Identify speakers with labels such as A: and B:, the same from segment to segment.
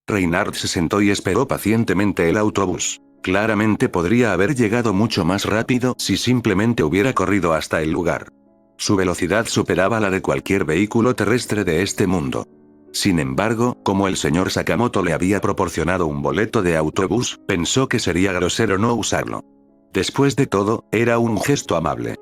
A: Reynard se sentó y esperó pacientemente el autobús. Claramente podría haber llegado mucho más rápido si simplemente hubiera corrido hasta el lugar. Su velocidad superaba la de cualquier vehículo terrestre de este mundo. Sin embargo, como el señor Sakamoto le había proporcionado un boleto de autobús, pensó que sería grosero no usarlo. Después de todo, era un gesto amable.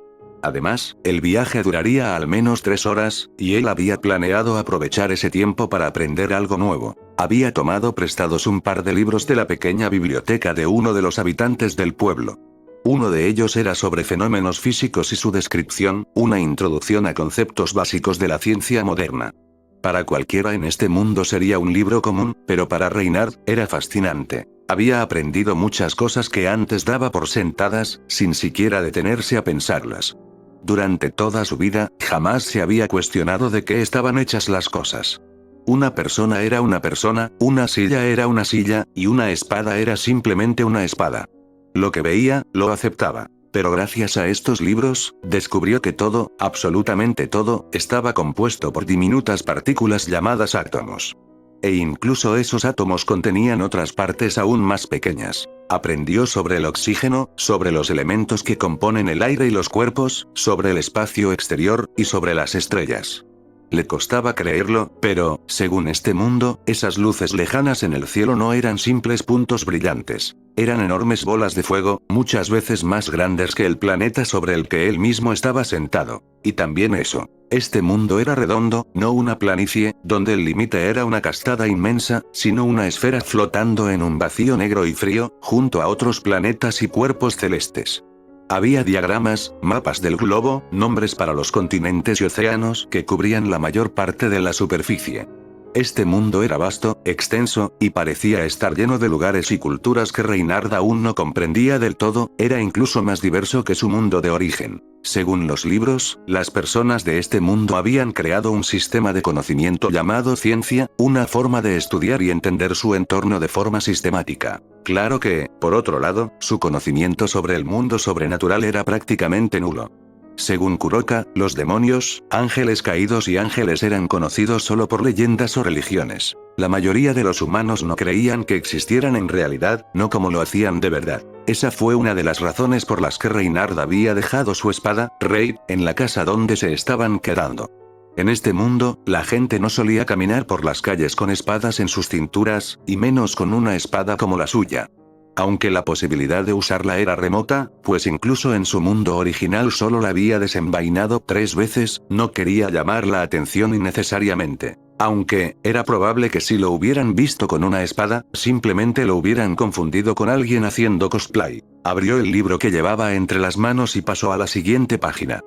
A: Además, el viaje duraría al menos 3 horas, y él había planeado aprovechar ese tiempo para aprender algo nuevo. Había tomado prestados un par de libros de la pequeña biblioteca de uno de los habitantes del pueblo. Uno de ellos era sobre fenómenos físicos y su descripción, una introducción a conceptos básicos de la ciencia moderna. Para cualquiera en este mundo sería un libro común, pero para Reynard, era fascinante. Había aprendido muchas cosas que antes daba por sentadas, sin siquiera detenerse a pensarlas. Durante toda su vida, jamás se había cuestionado de qué estaban hechas las cosas. Una persona era una persona, una silla era una silla, y una espada era simplemente una espada. Lo que veía, lo aceptaba. Pero gracias a estos libros, descubrió que todo, absolutamente todo, estaba compuesto por diminutas partículas llamadas átomos. E incluso esos átomos contenían otras partes aún más pequeñas. Aprendió sobre el oxígeno, sobre los elementos que componen el aire y los cuerpos, sobre el espacio exterior, y sobre las estrellas. Le costaba creerlo, pero, según este mundo, esas luces lejanas en el cielo no eran simples puntos brillantes. Eran enormes bolas de fuego, muchas veces más grandes que el planeta sobre el que él mismo estaba sentado. Y también eso. Este mundo era redondo, no una planicie, donde el límite era una cascada inmensa, sino una esfera flotando en un vacío negro y frío, junto a otros planetas y cuerpos celestes. Había diagramas, mapas del globo, nombres para los continentes y océanos que cubrían la mayor parte de la superficie. Este mundo era vasto, extenso, y parecía estar lleno de lugares y culturas que Reynard aún no comprendía del todo, era incluso más diverso que su mundo de origen. Según los libros, las personas de este mundo habían creado un sistema de conocimiento llamado ciencia, una forma de estudiar y entender su entorno de forma sistemática. Claro que, por otro lado, su conocimiento sobre el mundo sobrenatural era prácticamente nulo. Según Kuroka, los demonios, ángeles caídos y ángeles eran conocidos solo por leyendas o religiones. La mayoría de los humanos no creían que existieran en realidad, no como lo hacían de verdad. Esa fue una de las razones por las que Reynard había dejado su espada, Reid, en la casa donde se estaban quedando. En este mundo, la gente no solía caminar por las calles con espadas en sus cinturas, y menos con una espada como la suya. Aunque la posibilidad de usarla era remota, pues incluso en su mundo original solo la había desenvainado 3 veces, no quería llamar la atención innecesariamente. Aunque, era probable que si lo hubieran visto con una espada, simplemente lo hubieran confundido con alguien haciendo cosplay. Abrió el libro que llevaba entre las manos y pasó a la siguiente página.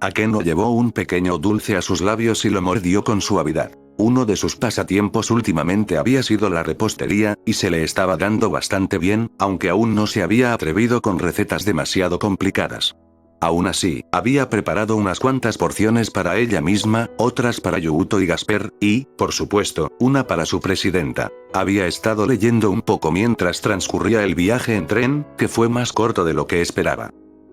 A: Akeno llevó un pequeño dulce a sus labios y lo mordió con suavidad. Uno de sus pasatiempos últimamente había sido la repostería, y se le estaba dando bastante bien, aunque aún no se había atrevido con recetas demasiado complicadas. Aún así, había preparado unas cuantas porciones para ella misma, otras para Yuuto y Gasper, y, por supuesto, una para su presidenta. Había estado leyendo un poco mientras transcurría el viaje en tren, que fue más corto de lo que esperaba.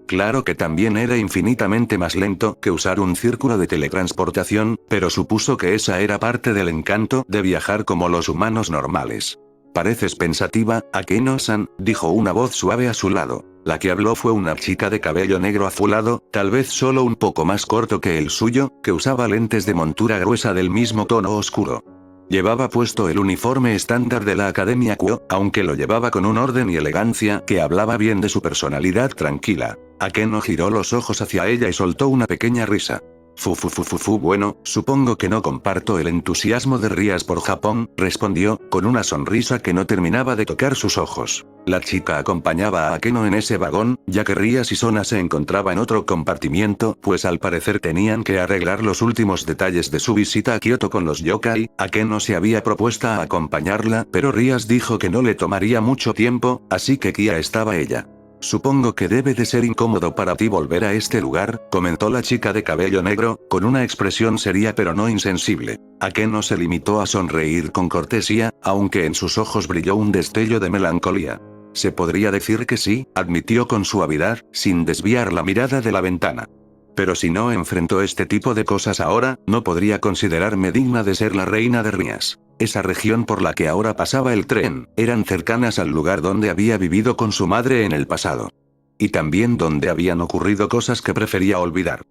A: Claro que también era infinitamente más lento que usar un círculo de teletransportación, pero supuso que esa era parte del encanto de viajar como los humanos normales. Pareces pensativa, Akeno-san, dijo una voz suave a su lado. La que habló fue una chica de cabello negro azulado, tal vez solo un poco más corto que el suyo, que usaba lentes de montura gruesa del mismo tono oscuro. Llevaba puesto el uniforme estándar de la Academia Kuo, aunque lo llevaba con un orden y elegancia que hablaba bien de su personalidad tranquila. Akeno giró los ojos hacia ella y soltó una pequeña risa. Bueno, supongo que no comparto el entusiasmo de Rías por Japón, respondió, con una sonrisa que no terminaba de tocar sus ojos. La chica acompañaba a Akeno en ese vagón, ya que Rías y Sona se encontraba en otro compartimiento, pues al parecer tenían que arreglar los últimos detalles de su visita a Kioto con los yokai. Akeno se había propuesto a acompañarla, pero Rías dijo que no le tomaría mucho tiempo, así que Kia estaba ella. Supongo que debe de ser incómodo para ti volver a este lugar, comentó la chica de cabello negro, con una expresión seria pero no insensible. Akeno se limitó a sonreír con cortesía, aunque en sus ojos brilló un destello de melancolía. Se podría decir que sí, admitió con suavidad, sin desviar la mirada de la ventana. Pero si no enfrento este tipo de cosas ahora, no podría considerarme digna de ser la reina de Rías. Esa región por la que ahora pasaba el tren, eran cercanas al lugar donde había vivido con su madre en el pasado. Y también donde habían ocurrido cosas que prefería olvidar.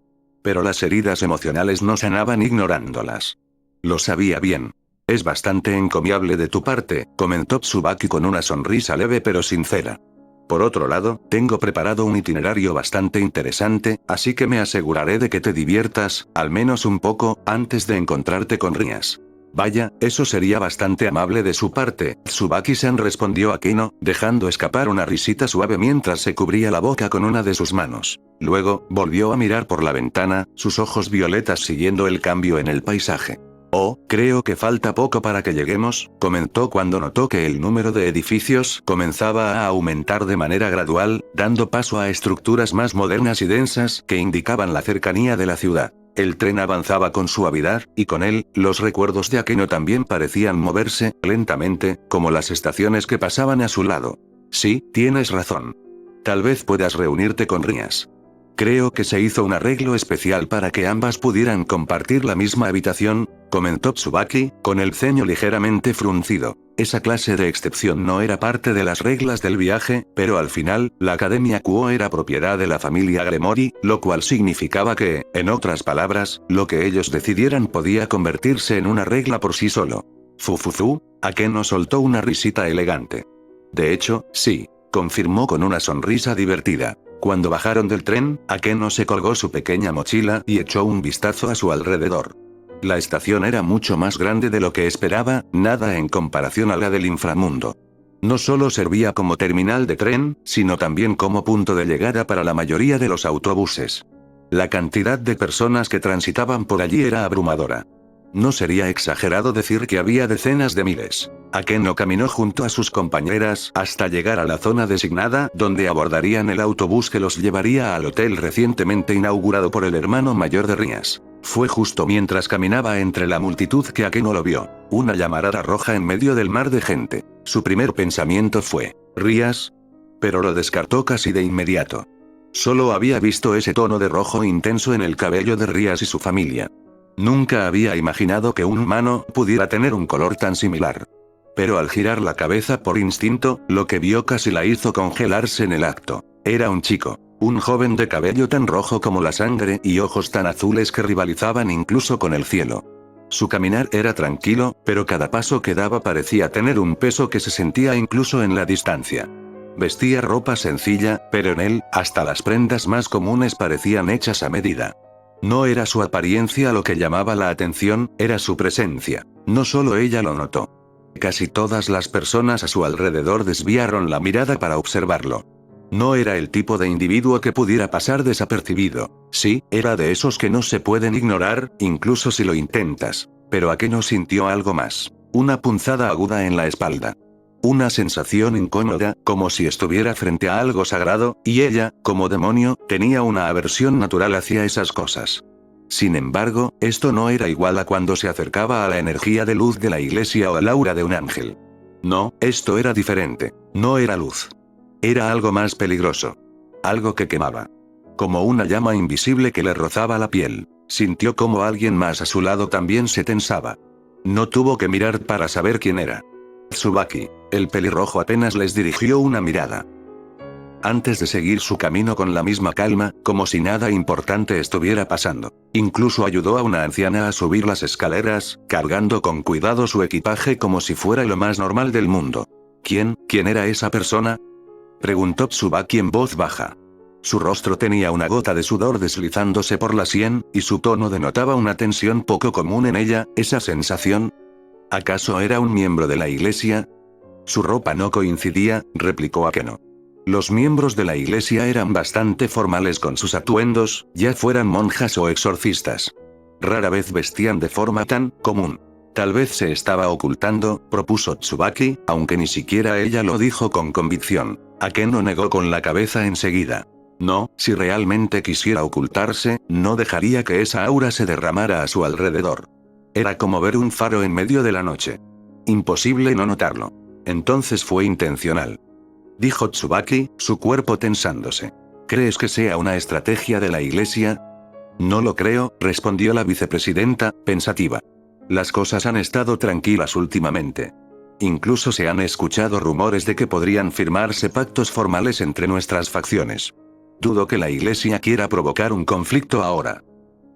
A: Pero las heridas emocionales no sanaban ignorándolas. Lo sabía bien. Es bastante encomiable de tu parte, comentó Tsubaki con una sonrisa leve pero sincera. Por otro lado, tengo preparado un itinerario bastante interesante, así que me aseguraré de que te diviertas, al menos un poco, antes de encontrarte con Rias. Vaya, eso sería bastante amable de su parte, Tsubaki-san respondió Akeno, dejando escapar una risita suave mientras se cubría la boca con una de sus manos. Luego, volvió a mirar por la ventana, sus ojos violetas siguiendo el cambio en el paisaje. Oh, creo que falta poco para que lleguemos, comentó cuando notó que el número de edificios comenzaba a aumentar de manera gradual, dando paso a estructuras más modernas y densas que indicaban la cercanía de la ciudad. El tren avanzaba con suavidad, y con él, los recuerdos de Akeno también parecían moverse, lentamente, como las estaciones que pasaban a su lado. Sí, tienes razón. Tal vez puedas reunirte con Rias. Creo que se hizo un arreglo especial para que ambas pudieran compartir la misma habitación, comentó Tsubaki, con el ceño ligeramente fruncido. Esa clase de excepción no era parte de las reglas del viaje, pero al final, la Academia Kuo era propiedad de la familia Gremori, lo cual significaba que, en otras palabras, lo que ellos decidieran podía convertirse en una regla por sí solo. Fufufu, Akeno soltó una risita elegante. De hecho, sí, confirmó con una sonrisa divertida. Cuando bajaron del tren, Akeno se colgó su pequeña mochila y echó un vistazo a su alrededor. La estación era mucho más grande de lo que esperaba, nada en comparación a la del inframundo. No solo servía como terminal de tren, sino también como punto de llegada para la mayoría de los autobuses. La cantidad de personas que transitaban por allí era abrumadora. No sería exagerado decir que había decenas de miles. Akeno caminó junto a sus compañeras hasta llegar a la zona designada donde abordarían el autobús que los llevaría al hotel recientemente inaugurado por el hermano mayor de Rias. Fue justo mientras caminaba entre la multitud que Akeno lo vio, una llamarada roja en medio del mar de gente. Su primer pensamiento fue, ¿Rias? Pero lo descartó casi de inmediato. Solo había visto ese tono de rojo intenso en el cabello de Rias y su familia. Nunca había imaginado que un humano pudiera tener un color tan similar. Pero al girar la cabeza por instinto, lo que vio casi la hizo congelarse en el acto. Era un chico, un joven de cabello tan rojo como la sangre y ojos tan azules que rivalizaban incluso con el cielo. Su caminar era tranquilo, pero cada paso que daba parecía tener un peso que se sentía incluso en la distancia. Vestía ropa sencilla, pero en él, hasta las prendas más comunes parecían hechas a medida. No era su apariencia lo que llamaba la atención, era su presencia. No solo ella lo notó. Casi todas las personas a su alrededor desviaron la mirada para observarlo. No era el tipo de individuo que pudiera pasar desapercibido. Sí, era de esos que no se pueden ignorar, incluso si lo intentas. Pero Akeno sintió algo más. Una punzada aguda en la espalda. Una sensación incómoda, como si estuviera frente a algo sagrado, y ella, como demonio, tenía una aversión natural hacia esas cosas. Sin embargo, esto no era igual a cuando se acercaba a la energía de luz de la iglesia o al aura de un ángel. No, esto era diferente. No era luz. Era algo más peligroso. Algo que quemaba. Como una llama invisible que le rozaba la piel. Sintió como alguien más a su lado también se tensaba. No tuvo que mirar para saber quién era. Tsubaki, el pelirrojo apenas les dirigió una mirada. Antes de seguir su camino con la misma calma, como si nada importante estuviera pasando. Incluso ayudó a una anciana a subir las escaleras, cargando con cuidado su equipaje como si fuera lo más normal del mundo. ¿Quién era esa persona?, preguntó Tsubaki en voz baja. Su rostro tenía una gota de sudor deslizándose por la sien, y su tono denotaba una tensión poco común en ella. ¿Esa sensación? ¿Acaso era un miembro de la iglesia? Su ropa no coincidía, replicó Akeno. Los miembros de la iglesia eran bastante formales con sus atuendos, ya fueran monjas o exorcistas. Rara vez vestían de forma tan común. Tal vez se estaba ocultando, propuso Tsubaki, aunque ni siquiera ella lo dijo con convicción. Akeno negó con la cabeza enseguida. No, si realmente quisiera ocultarse, no dejaría que esa aura se derramara a su alrededor. Era como ver un faro en medio de la noche. Imposible no notarlo. Entonces fue intencional. Dijo Tsubaki, su cuerpo tensándose. ¿Crees que sea una estrategia de la iglesia? No lo creo, respondió la vicepresidenta, pensativa. Las cosas han estado tranquilas últimamente. Incluso se han escuchado rumores de que podrían firmarse pactos formales entre nuestras facciones. Dudo que la iglesia quiera provocar un conflicto ahora.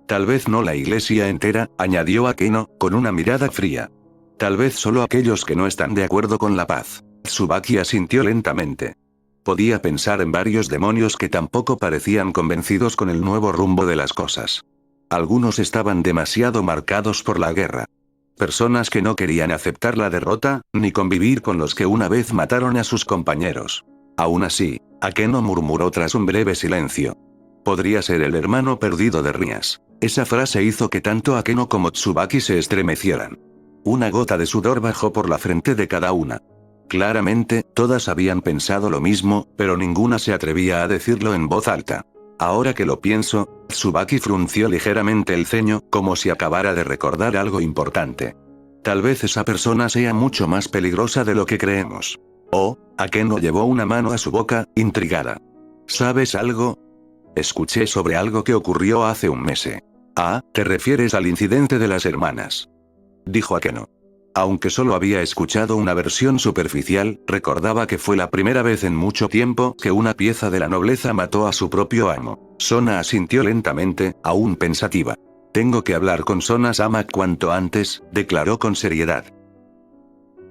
A: Tal vez no la iglesia entera, añadió Akeno, con una mirada fría. Tal vez solo aquellos que no están de acuerdo con la paz. Tsubaki asintió lentamente. Podía pensar en varios demonios que tampoco parecían convencidos con el nuevo rumbo de las cosas. Algunos estaban demasiado marcados por la guerra. Personas que no querían aceptar la derrota, ni convivir con los que una vez mataron a sus compañeros. Aún así, Akeno murmuró tras un breve silencio. Podría ser el hermano perdido de Rias. Esa frase hizo que tanto Akeno como Tsubaki se estremecieran. Una gota de sudor bajó por la frente de cada una. Claramente, todas habían pensado lo mismo, pero ninguna se atrevía a decirlo en voz alta. Ahora que lo pienso, Tsubaki frunció ligeramente el ceño, como si acabara de recordar algo importante. Tal vez esa persona sea mucho más peligrosa de lo que creemos. Oh, Akeno llevó una mano a su boca, intrigada. ¿Sabes algo? Escuché sobre algo que ocurrió hace un mes. Ah, ¿te refieres al incidente de las hermanas?, dijo Akeno. Aunque solo había escuchado una versión superficial, recordaba que fue la primera vez en mucho tiempo que una pieza de la nobleza mató a su propio amo. Sona asintió lentamente, aún pensativa. Tengo que hablar con Sona-sama cuanto antes, declaró con seriedad.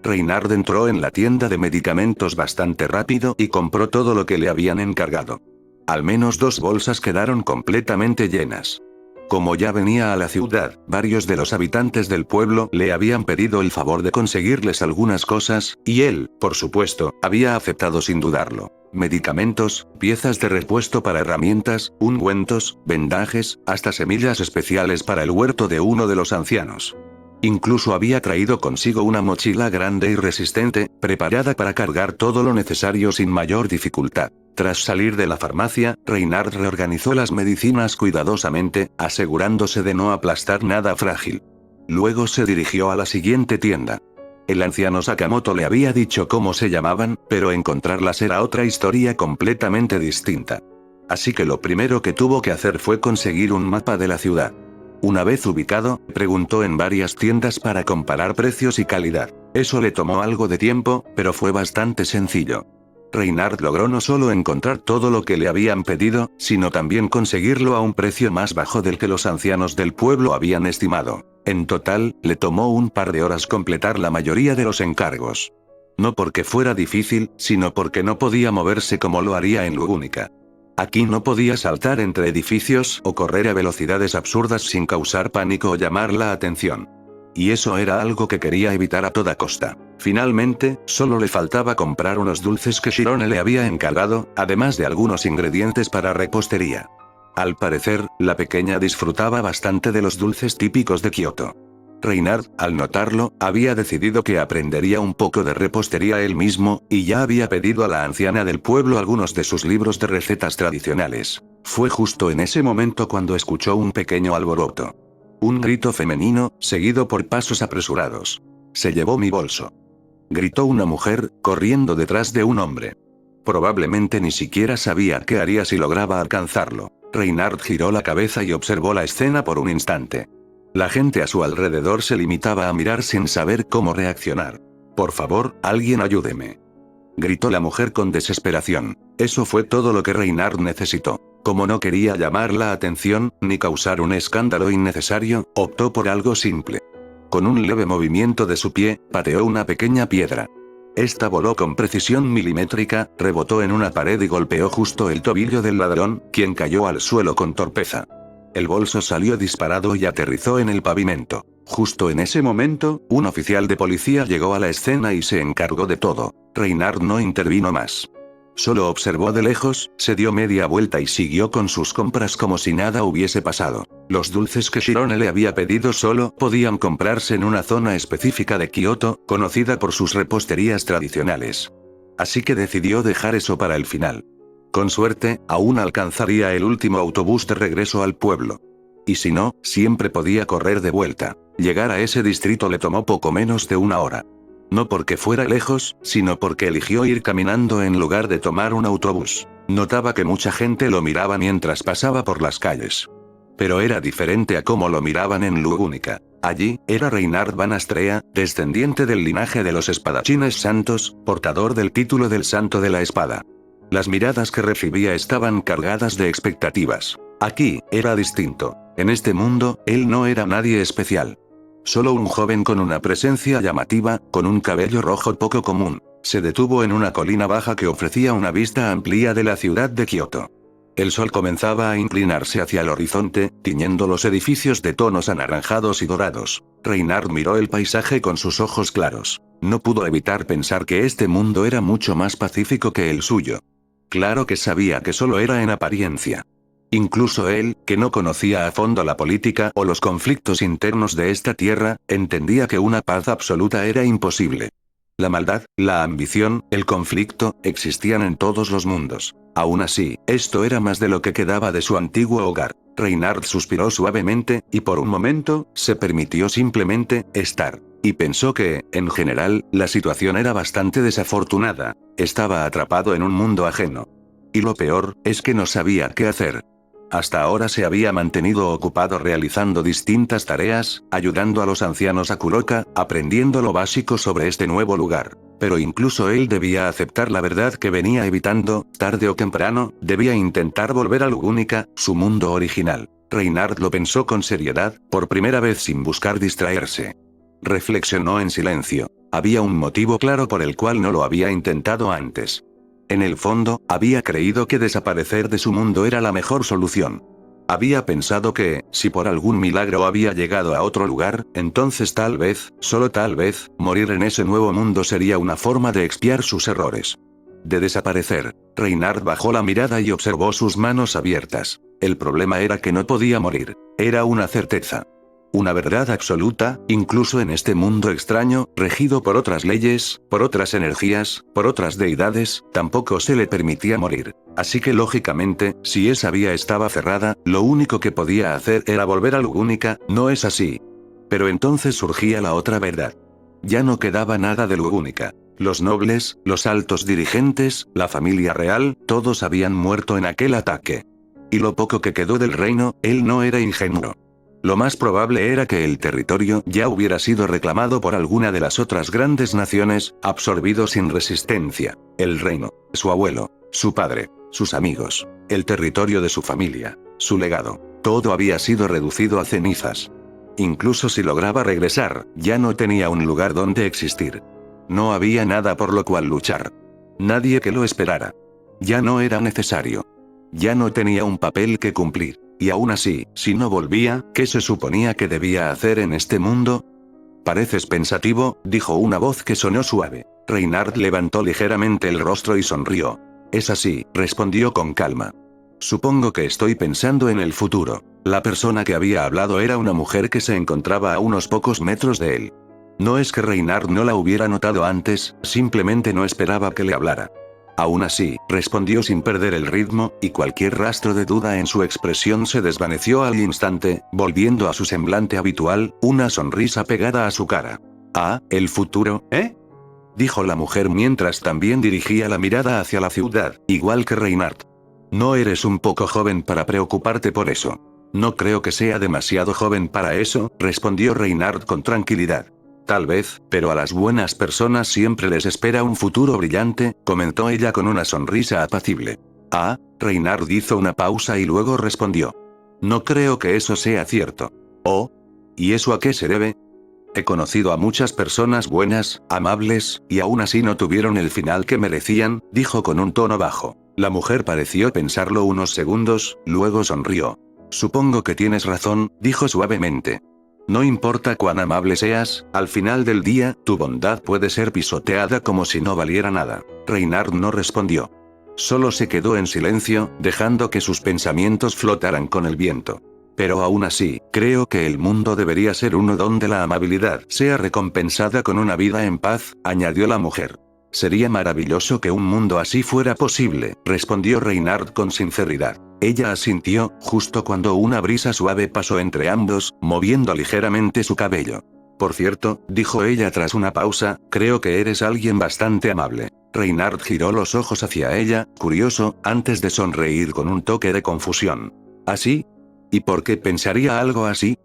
A: Reinhard entró en la tienda de medicamentos bastante rápido y compró todo lo que le habían encargado. Al menos 2 bolsas quedaron completamente llenas. Como ya venía a la ciudad, varios de los habitantes del pueblo le habían pedido el favor de conseguirles algunas cosas, y él, por supuesto, había aceptado sin dudarlo. Medicamentos, piezas de repuesto para herramientas, ungüentos, vendajes, hasta semillas especiales para el huerto de uno de los ancianos. Incluso había traído consigo una mochila grande y resistente, preparada para cargar todo lo necesario sin mayor dificultad. Tras salir de la farmacia, Reinhard reorganizó las medicinas cuidadosamente, asegurándose de no aplastar nada frágil. Luego se dirigió a la siguiente tienda. El anciano Sakamoto le había dicho cómo se llamaban, pero encontrarlas era otra historia completamente distinta. Así que lo primero que tuvo que hacer fue conseguir un mapa de la ciudad. Una vez ubicado, preguntó en varias tiendas para comparar precios y calidad. Eso le tomó algo de tiempo, pero fue bastante sencillo. Reinhard logró no solo encontrar todo lo que le habían pedido, sino también conseguirlo a un precio más bajo del que los ancianos del pueblo habían estimado. En total, le tomó un par de horas completar la mayoría de los encargos. No porque fuera difícil, sino porque no podía moverse como lo haría en Lugúnica. Aquí no podía saltar entre edificios o correr a velocidades absurdas sin causar pánico o llamar la atención. Y eso era algo que quería evitar a toda costa. Finalmente, solo le faltaba comprar unos dulces que Shirone le había encargado, además de algunos ingredientes para repostería. Al parecer, la pequeña disfrutaba bastante de los dulces típicos de Kioto. Reinhard, al notarlo, había decidido que aprendería un poco de repostería él mismo, y ya había pedido a la anciana del pueblo algunos de sus libros de recetas tradicionales. Fue justo en ese momento cuando escuchó un pequeño alboroto. Un grito femenino, seguido por pasos apresurados. «Se llevó mi bolso», gritó una mujer, corriendo detrás de un hombre. Probablemente ni siquiera sabía qué haría si lograba alcanzarlo. Reinhard giró la cabeza y observó la escena por un instante. La gente a su alrededor se limitaba a mirar sin saber cómo reaccionar. «Por favor, alguien ayúdeme», gritó la mujer con desesperación. Eso fue todo lo que Reinhard necesitó. Como no quería llamar la atención, ni causar un escándalo innecesario, optó por algo simple. Con un leve movimiento de su pie, pateó una pequeña piedra. Esta voló con precisión milimétrica, rebotó en una pared y golpeó justo el tobillo del ladrón, quien cayó al suelo con torpeza. El bolso salió disparado y aterrizó en el pavimento. Justo en ese momento, un oficial de policía llegó a la escena y se encargó de todo. Reinhard no intervino más. Solo observó de lejos, se dio media vuelta y siguió con sus compras como si nada hubiese pasado. Los dulces que Shirone le había pedido solo podían comprarse en una zona específica de Kioto, conocida por sus reposterías tradicionales. Así que decidió dejar eso para el final. Con suerte, aún alcanzaría el último autobús de regreso al pueblo. Y si no, siempre podía correr de vuelta. Llegar a ese distrito le tomó poco menos de una hora. No porque fuera lejos, sino porque eligió ir caminando en lugar de tomar un autobús. Notaba que mucha gente lo miraba mientras pasaba por las calles. Pero era diferente a cómo lo miraban en Lugúnica. Allí, era Reinhard van Astrea, descendiente del linaje de los espadachines santos, portador del título del Santo de la Espada. Las miradas que recibía estaban cargadas de expectativas. Aquí, era distinto. En este mundo, él no era nadie especial. Solo un joven con una presencia llamativa, con un cabello rojo poco común. Se detuvo en una colina baja que ofrecía una vista amplia de la ciudad de Kioto. El sol comenzaba a inclinarse hacia el horizonte, tiñendo los edificios de tonos anaranjados y dorados. Reinhard miró el paisaje con sus ojos claros. No pudo evitar pensar que este mundo era mucho más pacífico que el suyo. Claro que sabía que solo era en apariencia. Incluso él, que no conocía a fondo la política o los conflictos internos de esta tierra, entendía que una paz absoluta era imposible. La maldad, la ambición, el conflicto, existían en todos los mundos. Aún así, esto era más de lo que quedaba de su antiguo hogar. Reinhard suspiró suavemente, y por un momento, se permitió simplemente estar. Y pensó que, en general, la situación era bastante desafortunada. Estaba atrapado en un mundo ajeno. Y lo peor, es que no sabía qué hacer. Hasta ahora se había mantenido ocupado realizando distintas tareas, ayudando a los ancianos a Kuroka, aprendiendo lo básico sobre este nuevo lugar. Pero incluso él debía aceptar la verdad que venía evitando, tarde o temprano, debía intentar volver a Lugúnica, su mundo original. Reinhard lo pensó con seriedad, por primera vez sin buscar distraerse. Reflexionó en silencio. Había un motivo claro por el cual no lo había intentado antes. En el fondo, había creído que desaparecer de su mundo era la mejor solución. Había pensado que, si por algún milagro había llegado a otro lugar, entonces tal vez, solo tal vez, morir en ese nuevo mundo sería una forma de expiar sus errores. De desaparecer. Reinhard bajó la mirada y observó sus manos abiertas. El problema era que no podía morir. Era una certeza. Una verdad absoluta, incluso en este mundo extraño, regido por otras leyes, por otras energías, por otras deidades, tampoco se le permitía morir. Así que lógicamente, si esa vía estaba cerrada, lo único que podía hacer era volver a Lugúnica, ¿no es así? Pero entonces surgía la otra verdad. Ya no quedaba nada de Lugúnica. Los nobles, los altos dirigentes, la familia real, todos habían muerto en aquel ataque. Y lo poco que quedó del reino, él no era ingenuo. Lo más probable era que el territorio ya hubiera sido reclamado por alguna de las otras grandes naciones, absorbido sin resistencia. El reino, su abuelo, su padre, sus amigos, el territorio de su familia, su legado, todo había sido reducido a cenizas. Incluso si lograba regresar, ya no tenía un lugar donde existir. No había nada por lo cual luchar. Nadie que lo esperara. Ya no era necesario. Ya no tenía un papel que cumplir. Y aún así, si no volvía, ¿qué se suponía que debía hacer en este mundo? Pareces pensativo, dijo una voz que sonó suave. Reinhard levantó ligeramente el rostro y sonrió. Es así, respondió con calma. Supongo que estoy pensando en el futuro. La persona que había hablado era una mujer que se encontraba a unos pocos metros de él. No es que Reinhard no la hubiera notado antes, simplemente no esperaba que le hablara. Aún así, respondió sin perder el ritmo, y cualquier rastro de duda en su expresión se desvaneció al instante, volviendo a su semblante habitual, una sonrisa pegada a su cara. Ah, ¿el futuro, dijo la mujer mientras también dirigía la mirada hacia la ciudad, igual que Reinhard. No eres un poco joven para preocuparte por eso. No creo que sea demasiado joven para eso, respondió Reinhard con tranquilidad. Tal vez, pero a las buenas personas siempre les espera un futuro brillante, comentó ella con una sonrisa apacible. Ah, Reinhard hizo una pausa y luego respondió. No creo que eso sea cierto. Oh, ¿y eso a qué se debe? He conocido a muchas personas buenas, amables, y aún así no tuvieron el final que merecían, dijo con un tono bajo. La mujer pareció pensarlo unos segundos, luego sonrió. Supongo que tienes razón, dijo suavemente. No importa cuán amable seas, al final del día, tu bondad puede ser pisoteada como si no valiera nada. Reinhard no respondió. Solo se quedó en silencio, dejando que sus pensamientos flotaran con el viento. Pero aún así, creo que el mundo debería ser uno donde la amabilidad sea recompensada con una vida en paz, añadió la mujer. Sería maravilloso que un mundo así fuera posible, respondió Reinhard con sinceridad. Ella asintió, justo cuando una brisa suave pasó entre ambos, moviendo ligeramente su cabello. Por cierto, dijo ella tras una pausa, creo que eres alguien bastante amable. Reinhard giró los ojos hacia ella, curioso, antes de sonreír con un toque de confusión. ¿Así? ¿Y por qué pensaría algo así?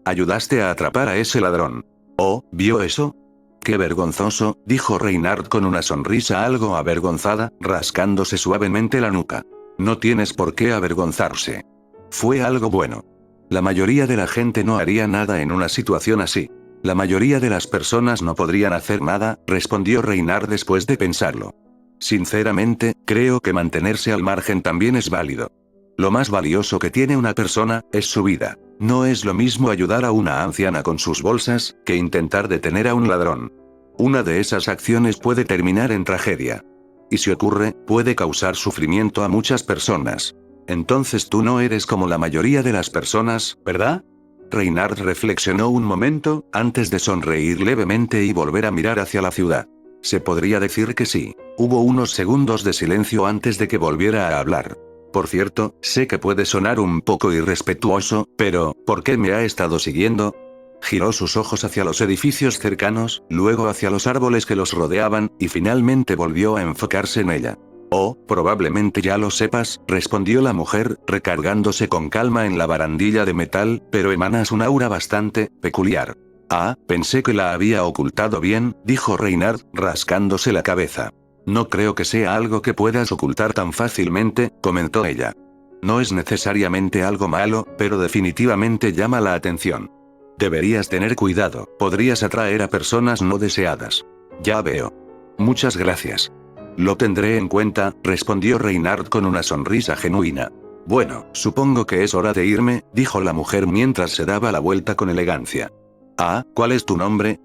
A: Ayudaste a atrapar a ese ladrón. ¿Oh, vio eso? Qué vergonzoso, dijo Reynard con una sonrisa algo avergonzada, rascándose suavemente la nuca. No tienes por qué avergonzarse. Fue algo bueno. La mayoría de la gente no haría nada en una situación así. La mayoría de las personas no podrían hacer nada, respondió Reynard después de pensarlo. Sinceramente, creo que mantenerse al margen también es válido. Lo más valioso que tiene una persona, es su vida. No es lo mismo ayudar a una anciana con sus bolsas, que intentar detener a un ladrón. Una de esas acciones puede terminar en tragedia. Y si ocurre, puede causar sufrimiento a muchas personas. Entonces tú no eres como la mayoría de las personas, ¿verdad? Reynard reflexionó un momento, antes de sonreír levemente y volver a mirar hacia la ciudad. Se podría decir que sí. Hubo unos segundos de silencio antes de que volviera a hablar. Por cierto, sé que puede sonar un poco irrespetuoso, pero, ¿por qué me ha estado siguiendo? Giró sus ojos hacia los edificios cercanos, luego hacia los árboles que los rodeaban, y finalmente volvió a enfocarse en ella. Oh, probablemente ya lo sepas, respondió la mujer, recargándose con calma en la barandilla de metal, pero emanas un aura bastante peculiar. Ah, pensé que la había ocultado bien, dijo Reynard, rascándose la cabeza. No creo que sea algo que puedas ocultar tan fácilmente, comentó ella. No es necesariamente algo malo, pero definitivamente llama la atención. Deberías tener cuidado, podrías atraer a personas no deseadas. Ya veo. Muchas gracias. Lo tendré en cuenta, respondió Reynard con una sonrisa genuina. Bueno, supongo que es hora de irme, dijo la mujer mientras se daba la vuelta con elegancia. Ah, ¿cuál es tu nombre?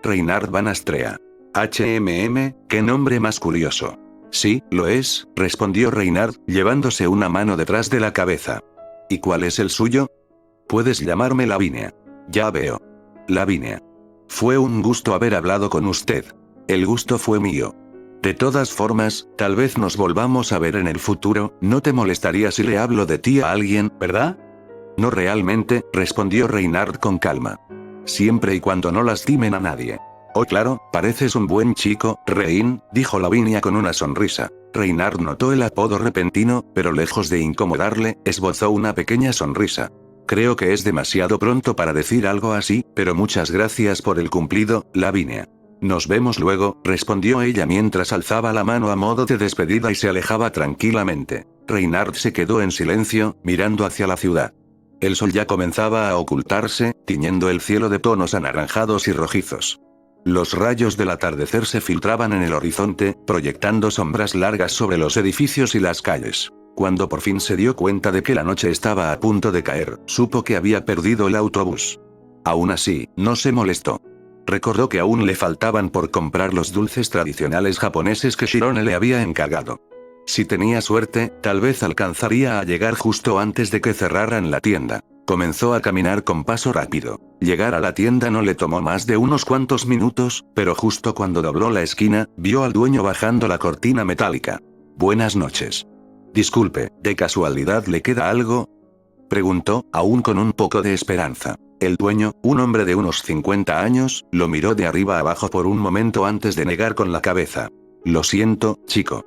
A: Reynard Van Astrea. Qué nombre más curioso. Sí, lo es, respondió Reynard, llevándose una mano detrás de la cabeza. ¿Y cuál es el suyo? Puedes llamarme Lavinia. Ya veo. Lavinia. Fue un gusto haber hablado con usted. El gusto fue mío. De todas formas, tal vez nos volvamos a ver en el futuro, no te molestaría si le hablo de ti a alguien, ¿verdad? No realmente, respondió Reynard con calma. Siempre y cuando no lastimen a nadie. Oh claro, pareces un buen chico, Rein, dijo Lavinia con una sonrisa. Reynard notó el apodo repentino, pero lejos de incomodarle, esbozó una pequeña sonrisa. Creo que es demasiado pronto para decir algo así, pero muchas gracias por el cumplido, Lavinia. Nos vemos luego, respondió ella mientras alzaba la mano a modo de despedida y se alejaba tranquilamente. Reynard se quedó en silencio, mirando hacia la ciudad. El sol ya comenzaba a ocultarse, tiñendo el cielo de tonos anaranjados y rojizos. Los rayos del atardecer se filtraban en el horizonte, proyectando sombras largas sobre los edificios y las calles. Cuando por fin se dio cuenta de que la noche estaba a punto de caer, supo que había perdido el autobús. Aún así, no se molestó. Recordó que aún le faltaban por comprar los dulces tradicionales japoneses que Shirone le había encargado. Si tenía suerte, tal vez alcanzaría a llegar justo antes de que cerraran la tienda. Comenzó a caminar con paso rápido. Llegar a la tienda no le tomó más de unos cuantos minutos, pero justo cuando dobló la esquina, vio al dueño bajando la cortina metálica. Buenas noches. Disculpe, ¿de casualidad le queda algo? Preguntó, aún con un poco de esperanza. El dueño, un hombre de unos 50 años, lo miró de arriba abajo por un momento antes de negar con la cabeza. Lo siento, chico.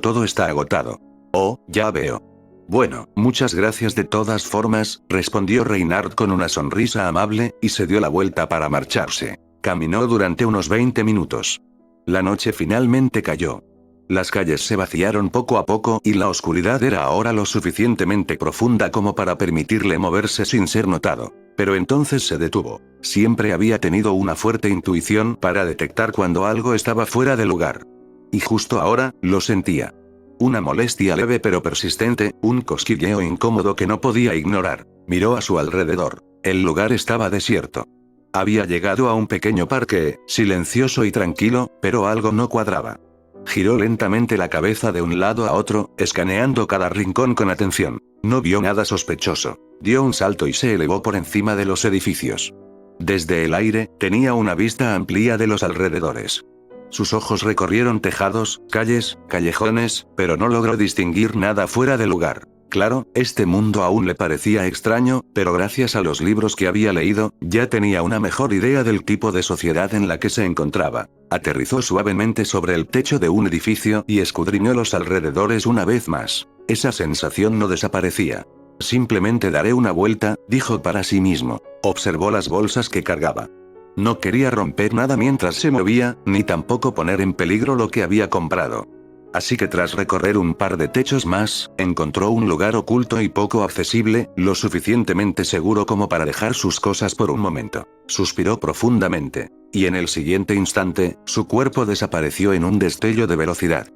A: Todo está agotado. Oh, ya veo. Bueno, muchas gracias de todas formas, respondió Reynard con una sonrisa amable, y se dio la vuelta para marcharse. Caminó durante unos 20 minutos. La noche finalmente cayó. Las calles se vaciaron poco a poco y la oscuridad era ahora lo suficientemente profunda como para permitirle moverse sin ser notado. Pero entonces se detuvo. Siempre había tenido una fuerte intuición para detectar cuando algo estaba fuera de lugar. Y justo ahora, lo sentía. Una molestia leve pero persistente, un cosquilleo incómodo que no podía ignorar. Miró a su alrededor. El lugar estaba desierto. Había llegado a un pequeño parque, silencioso y tranquilo, pero algo no cuadraba. Giró lentamente la cabeza de un lado a otro, escaneando cada rincón con atención. No vio nada sospechoso. Dio un salto y se elevó por encima de los edificios. Desde el aire, tenía una vista amplia de los alrededores. Sus ojos recorrieron tejados, calles, callejones, pero no logró distinguir nada fuera de lugar. Claro, este mundo aún le parecía extraño, pero gracias a los libros que había leído, ya tenía una mejor idea del tipo de sociedad en la que se encontraba. Aterrizó suavemente sobre el techo de un edificio y escudriñó los alrededores una vez más. Esa sensación no desaparecía. Simplemente daré una vuelta, dijo para sí mismo. Observó las bolsas que cargaba. No quería romper nada mientras se movía, ni tampoco poner en peligro lo que había comprado. Así que tras recorrer un par de techos más, encontró un lugar oculto y poco accesible, lo suficientemente seguro como para dejar sus cosas por un momento. Suspiró profundamente. Y en el siguiente instante, su cuerpo desapareció en un destello de velocidad.